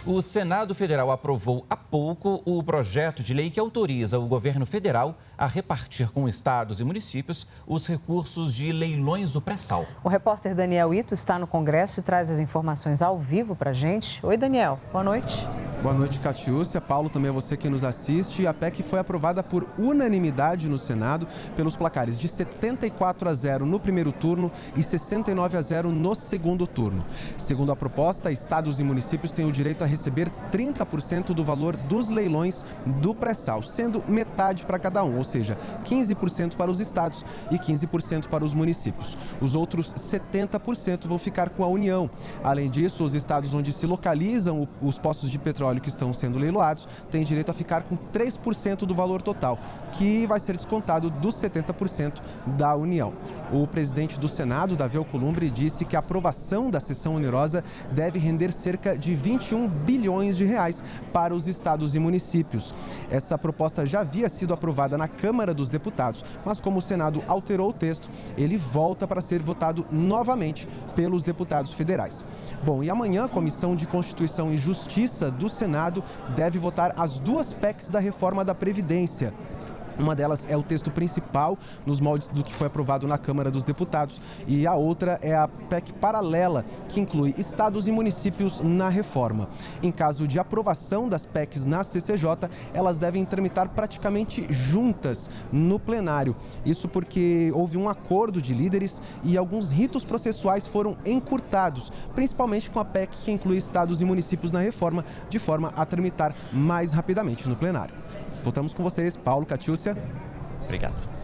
O Senado Federal aprovou há pouco o projeto de lei que autoriza o governo federal a repartir com estados e municípios os recursos de leilões do pré-sal. O repórter Daniel Ito está no Congresso e traz as informações ao vivo para a gente. Oi, Daniel. Boa noite. Boa noite, Catiúcia. Paulo, também é você que nos assiste. A PEC foi aprovada por unanimidade no Senado pelos placares de 74-0 no primeiro turno e 69-0 no segundo turno. Segundo a proposta, estados e municípios têm o direito a receber 30% do valor dos leilões do pré-sal, sendo metade para cada um, ou seja, 15% para os estados e 15% para os municípios. Os outros 70% vão ficar com a União. Além disso, os estados onde se localizam os poços de petróleo que estão sendo leiloados têm direito a ficar com 3% do valor total, que vai ser descontado dos 70% da União. O presidente do Senado, Davi Alcolumbre, disse que a aprovação da seção onerosa deve render cerca de 21 bilhões de reais para os estados e municípios. Essa proposta já havia sido aprovada na Câmara dos Deputados, mas como o Senado alterou o texto, ele volta para ser votado novamente pelos deputados federais. Bom, e amanhã a Comissão de Constituição e Justiça do Senado deve votar as duas PECs da reforma da Previdência. Uma delas é o texto principal, nos moldes do que foi aprovado na Câmara dos Deputados, e a outra é a PEC paralela, que inclui estados e municípios na reforma. Em caso de aprovação das PECs na CCJ, elas devem tramitar praticamente juntas no plenário. Isso porque houve um acordo de líderes e alguns ritos processuais foram encurtados, principalmente com a PEC que inclui estados e municípios na reforma, de forma a tramitar mais rapidamente no plenário. Voltamos com vocês, Paulo, Catiúcia. Obrigado.